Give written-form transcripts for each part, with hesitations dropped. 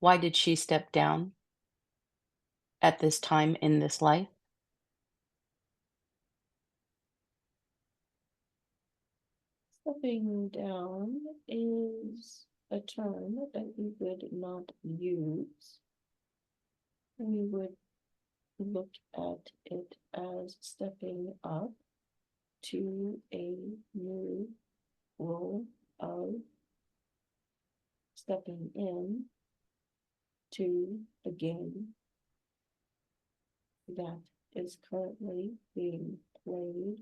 Why did she step down at this time in this life? Stepping down is a term that we would not use. We would look at it as stepping up to a new role of stepping in to the game that is currently being played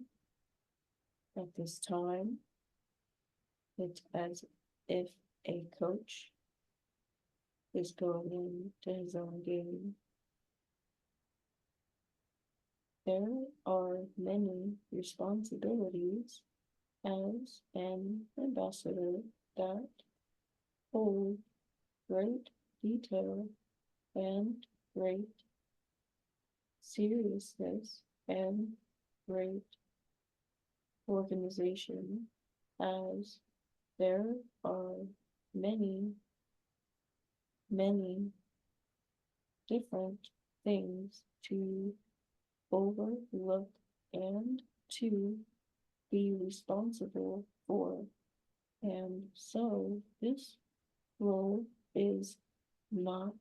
at this time. It's as if a coach is going into his own game. There are many responsibilities as an ambassador that hold great detail and great seriousness and great organization, as there are many, many different things to overlook and to be responsible for. And so this role is not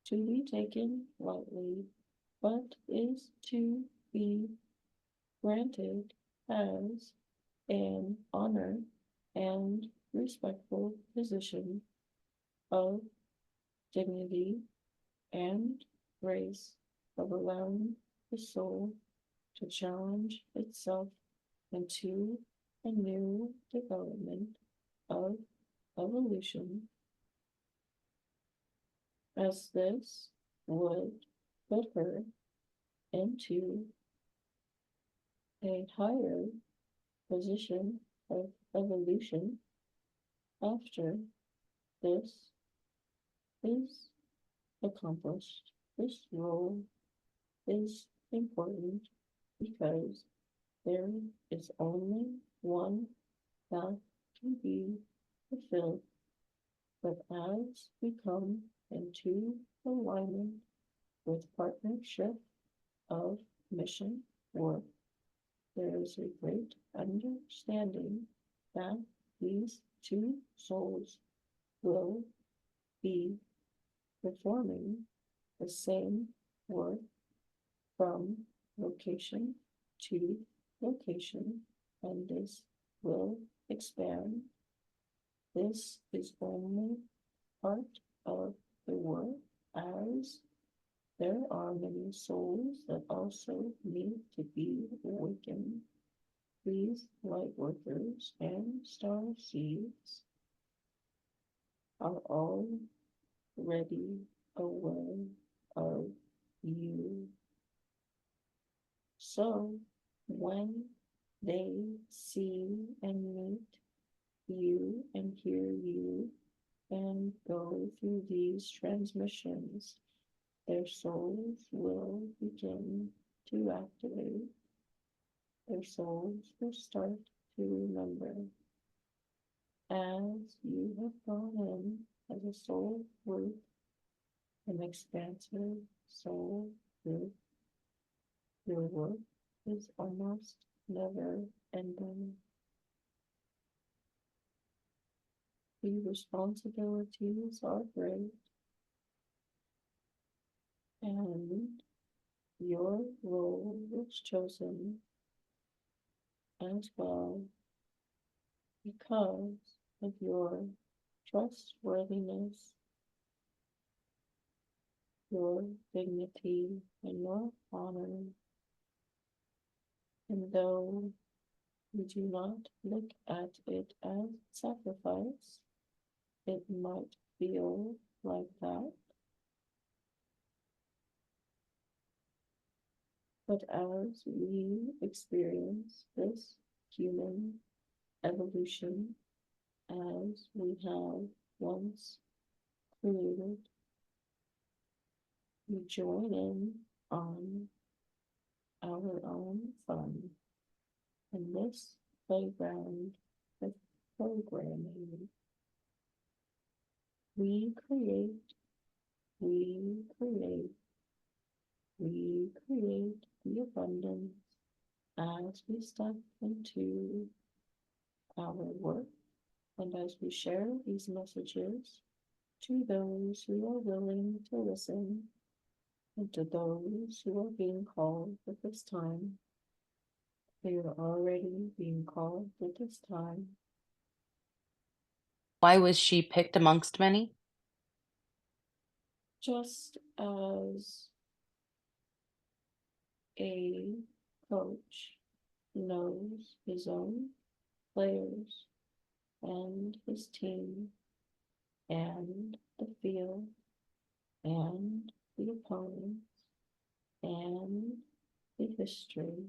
to be taken lightly, but is to be granted as an honor and respectful position of dignity and grace, of allowing the soul to challenge itself into a new development of evolution, as this would put her into a higher position of evolution after this is accomplished. This role is important because there is only one that can be fulfilled. But as we come into alignment with partnership of mission work, there is a great understanding that these two souls will be performing the same work from location to location, and this will expand. This is only part of the work, as there are many souls that also need to be awakened. These light workers and star seeds are already aware of you. So when they see and meet you and hear you and go through these transmissions, their souls will begin to activate. Their souls will start to remember. As you have gone in as a soul group, an expansive soul group, your work is almost never ending. The responsibilities are great, and your role was chosen as well because of your trustworthiness, your dignity, and your honor. And though we do not look at it as sacrifice, it might feel like that. But as we experience this human evolution, as we have once created, we join in on our own fun. In this playground of programming, we create we create the abundance as we step into our work and as we share these messages to those who are willing to listen and to those who are being called at this time. They are already being called at this time. Why was she picked amongst many? Just as a coach knows his own players and his team and the field and the opponents and the history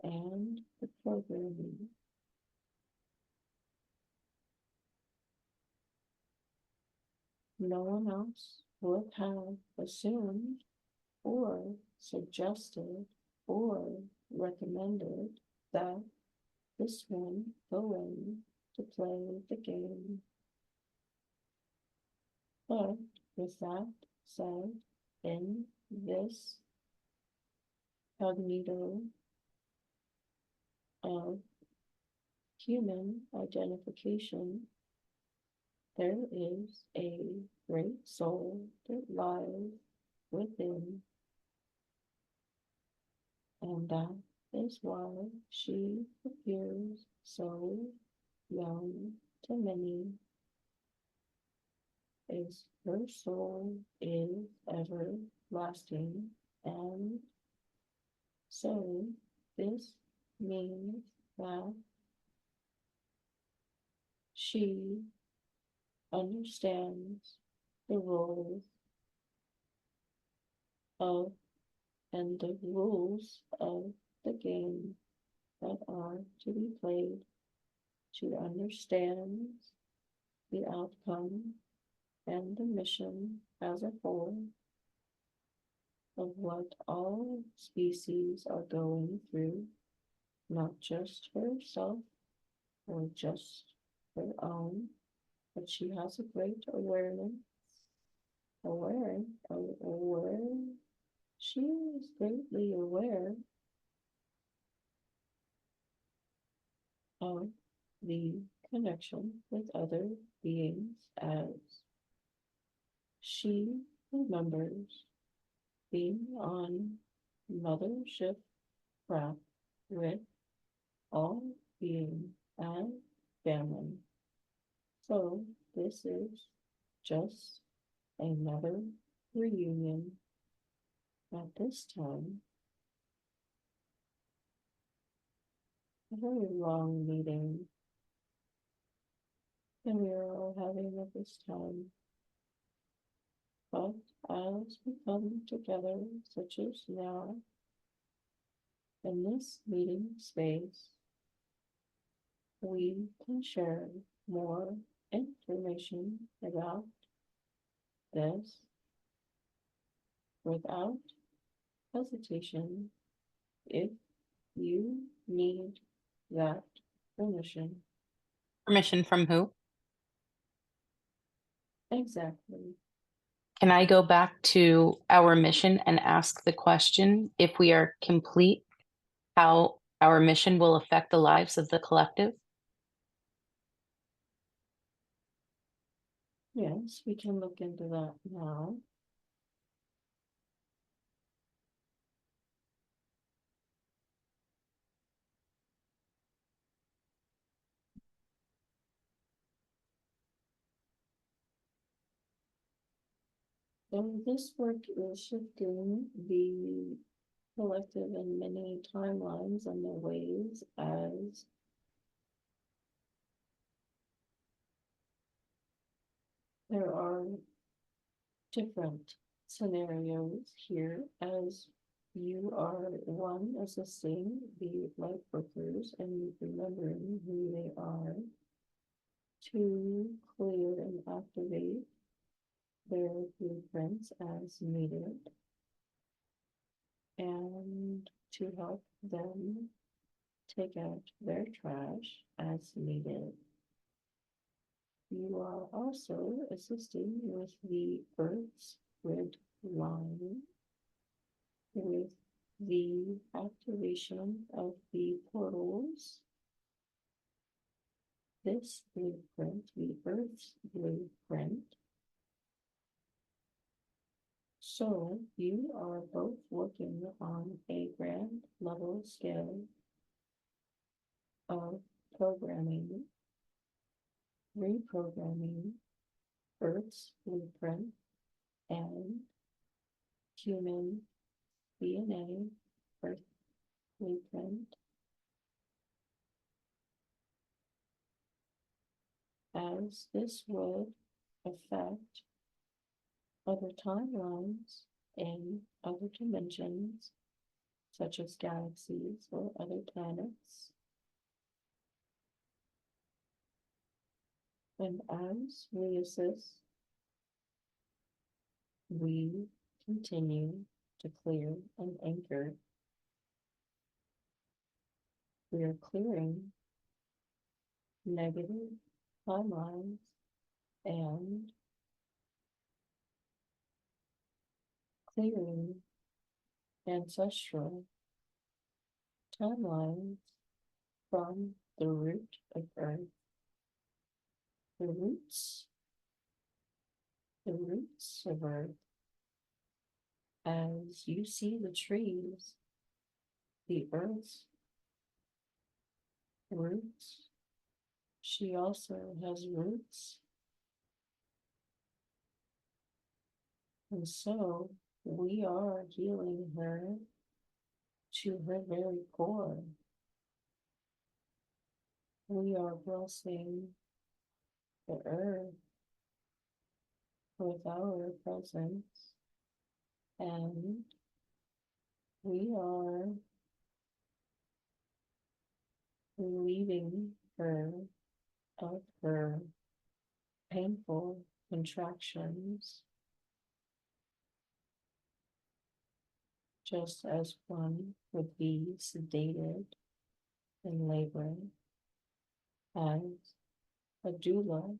and the programming. No one else would have assumed or suggested or recommended that this one go in to play the game. But with that said, in this cognito of human identification, there is a great soul that lies within, and that is why she appears so young to many, is her soul is everlasting, and so this means that she understands the roles of and the rules of the game that are to be played. She understands the outcome and the mission as a whole of what all species are going through, not just for herself or just her own, but she has a great awareness. She is greatly aware of the connection with other beings as she remembers being on mothership craft with all beings as family. So this is just another reunion at this time. A very long meeting that we are all having at this time. But as we come together, such as now, in this meeting space, we can share more information about this without hesitation if you need that permission. Permission from who? Exactly. Can I go back to our mission and ask the question, if we are complete, how our mission will affect the lives of the collective? Yes, we can look into that now. So this work is shifting the collective in many timelines and their ways as there are different scenarios here as you are one assessing the Lightworkers and remembering who they are to clear and activate their blueprints as needed and to help them take out their trash as needed. you are also assisting with the Earth's grid line, with the activation of the portals. This blueprint, the Earth's blueprint. So you are both working on a grand level scale of programming, reprogramming Earth's blueprint and human DNA, Earth blueprint, as this would affect other timelines in other dimensions, such as galaxies or other planets. And as we assist, we continue to clear and anchor. We are clearing negative timelines and clearing ancestral timelines from the root of Earth. The roots of Earth. As you see the trees, the Earth's roots, she also has roots. And so we are healing her to her very core. We are blessing the earth with our presence, and we are relieving her of her painful contractions, just as one would be sedated in labor, as a doula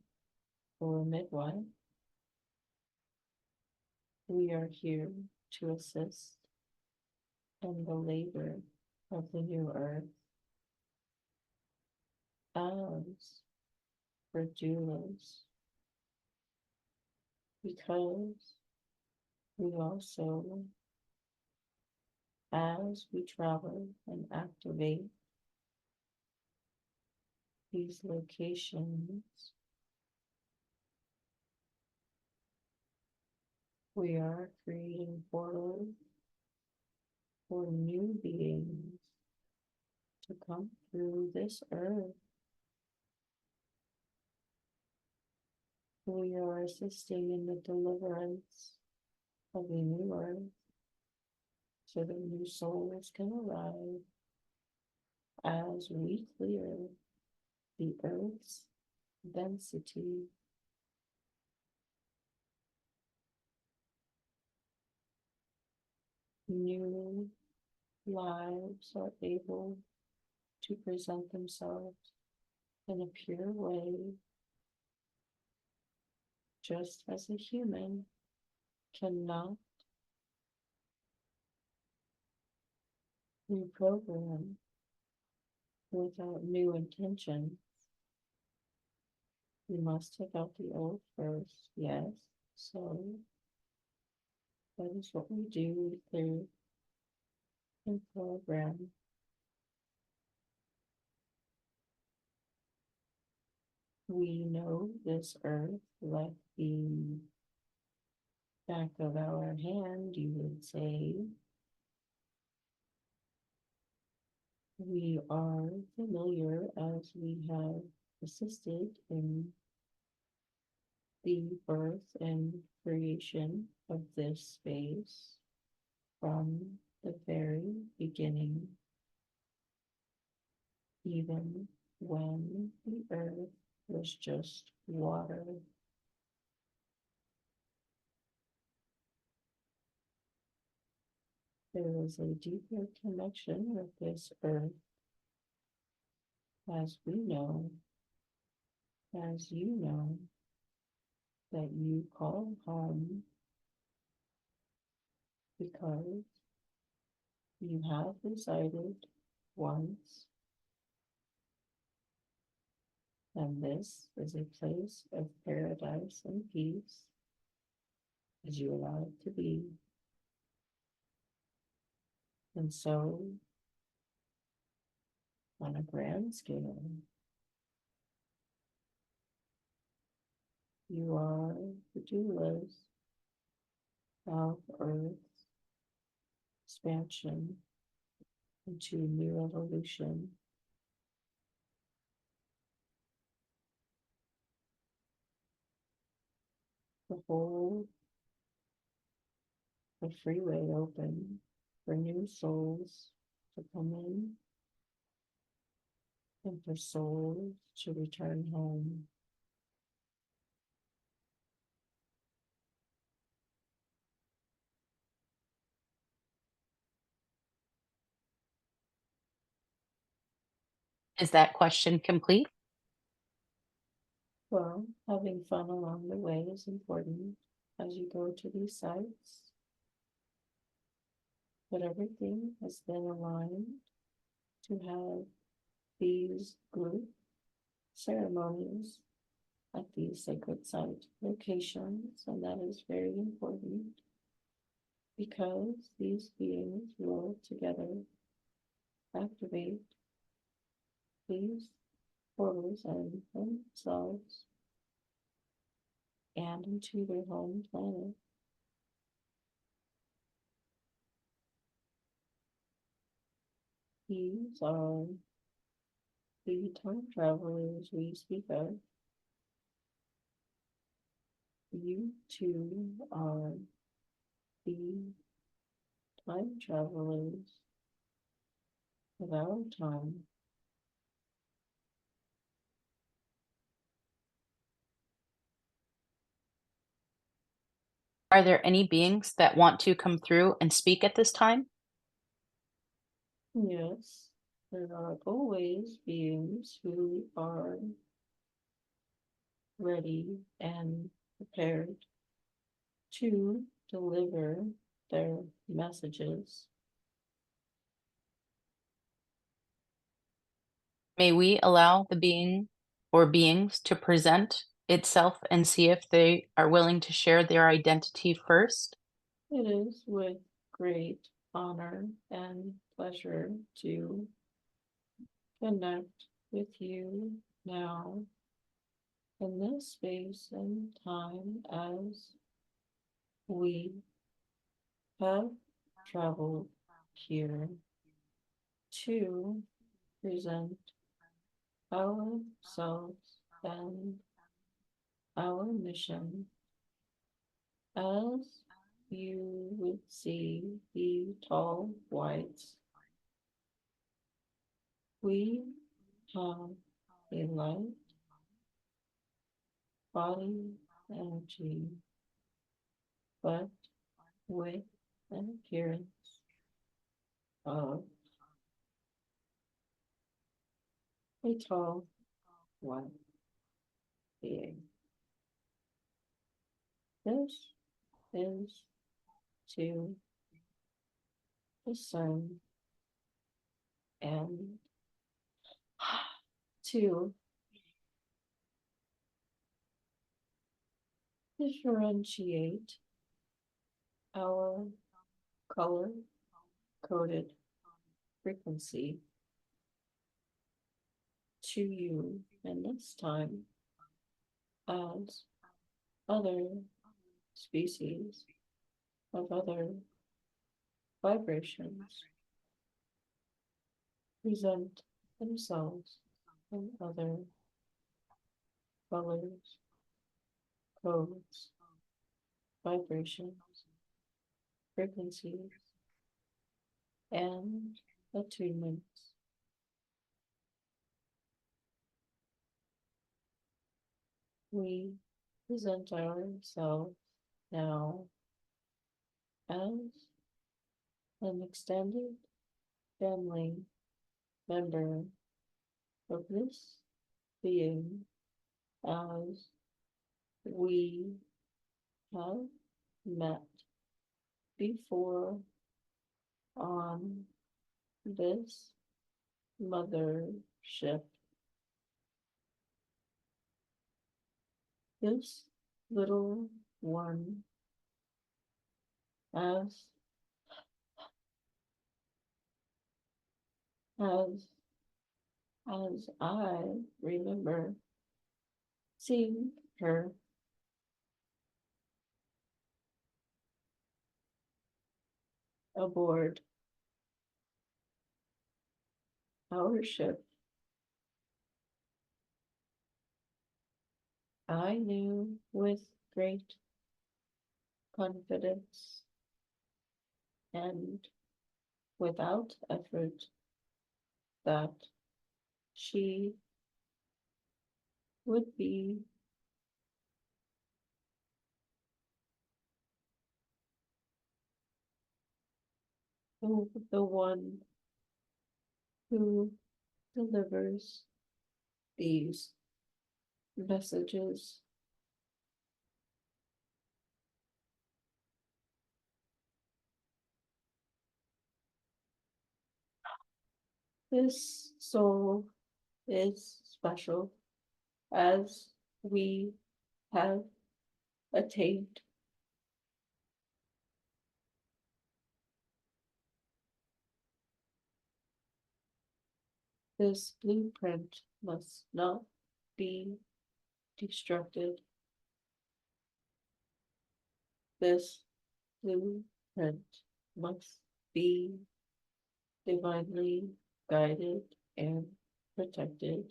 or a midwife. We are here to assist in the labor of the new earth, as for doulas, because we also, as we travel and activate these locations, we are creating portals for new beings to come through this earth. We are assisting in the deliverance of a new earth so that new souls can arrive as we clear the earth's density. New lives are able to present themselves in a pure way, just as a human cannot reprogram without new intention. We must take out the old first, yes. So that is what we do. We clear and program. We know this earth like the back of our hand, you would say. We are familiar as we have assisted in the birth and creation of this space from the very beginning, even when the earth was just water. There is a deeper connection with this earth, as we know as you know that you call home because you have resided once, and this is a place of paradise and peace as you allow it to be. And so, on a grand scale, you are the doulas of Earth's expansion into new evolution. To hold the freeway open for new souls to come in and for souls to return home. Is that question complete? Well, having fun along the way is important as you go to these sites, but everything has been aligned to have these group ceremonies at these sacred site locations, and that is very important because these beings will together activate these portals and themselves and into their home planet. These are the time travelers we speak of. You too are the time travelers of our time. Are there any beings that want to come through and speak at this time? Yes, there are always beings who are ready and prepared to deliver their messages. May we allow the being or beings to present itself and see if they are willing to share their identity first? It is with great honor and pleasure to connect with you now in this space and time as we have traveled here to present ourselves and our mission as you would see the tall whites. We have a light, body, energy, but with an appearance of a tall white being. This is to the sun and to differentiate our color coded frequency to you in this time as other species of other vibrations present themselves in other colors, codes, vibrations, frequencies, and attunements. We present ourselves now as an extended family member of this being as we have met before on this mothership. This little one, as as as I remember seeing her aboard our ship, I knew with great confidence and without effort that she would be the one who delivers these messages. This soul is special as we have attained this blueprint must not be destructed. This blueprint must be divinely guided and protected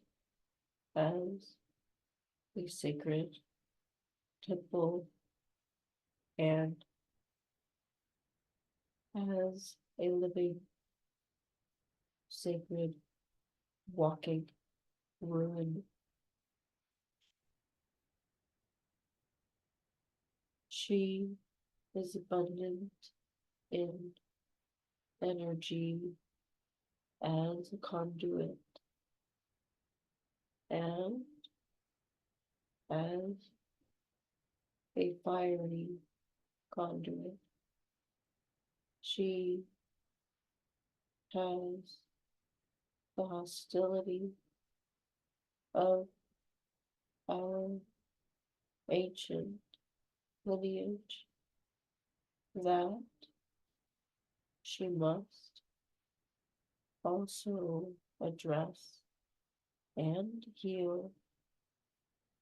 as a sacred temple and as a living, sacred, walking ruin. She is abundant in energy as a conduit and as a fiery conduit. She has the hostility of our ancient lineage that she must also address and heal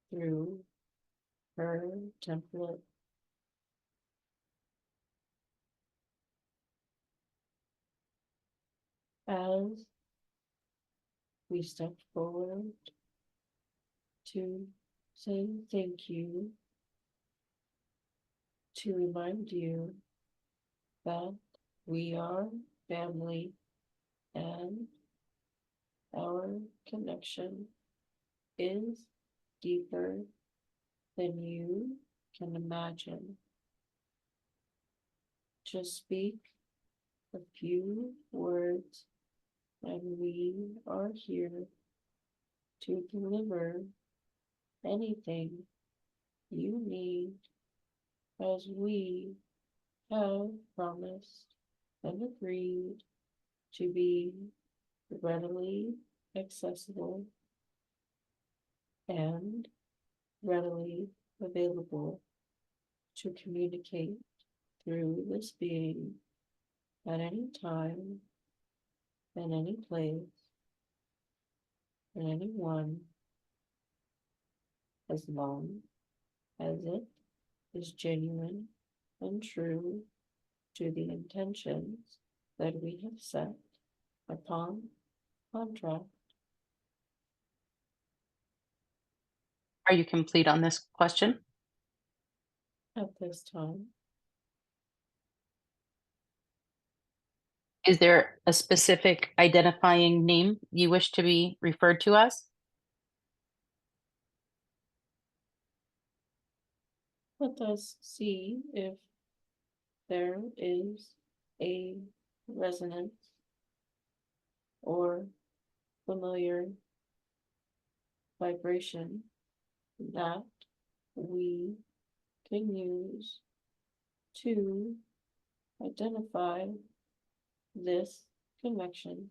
through her template. As we step forward to say thank you, to remind you that we are family and our connection is deeper than you can imagine. Just speak a few words and we are here to deliver anything you need as we have promised and agreed to be readily accessible and readily available to communicate through this being at any time, in any place, and anyone, as long as it is genuine and true to the intentions that we have set upon contract. Are you complete on this question? At this time, Is there a specific identifying name you wish to be referred to as? let us see if there is a resonance or familiar vibration that we can use to identify this connection.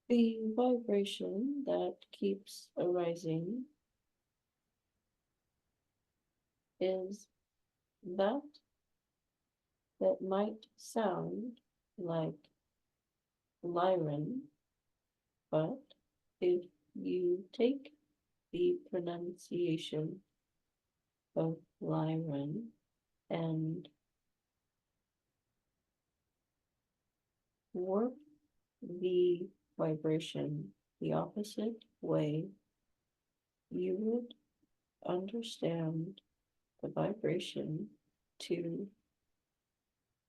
The vibration that keeps arising is that might sound like Lyran, but if you take the pronunciation of Lyran and warp the vibration the opposite way, you would understand the vibration to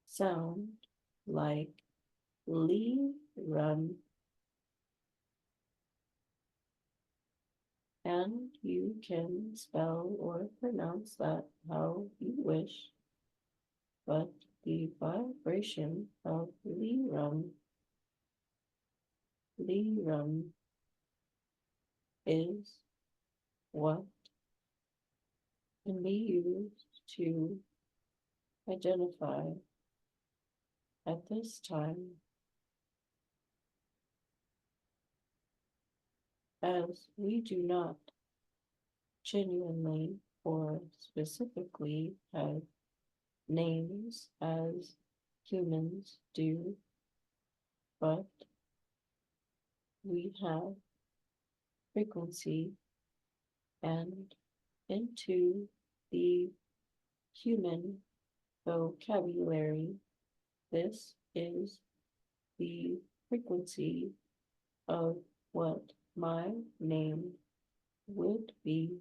sound like Lee Run, and you can spell or pronounce that how you wish, but the vibration of Lee Run is what can be used to identify at this time as we do not genuinely or specifically have names as humans do, but we have frequency, and into the human vocabulary, this is the frequency of what my name would be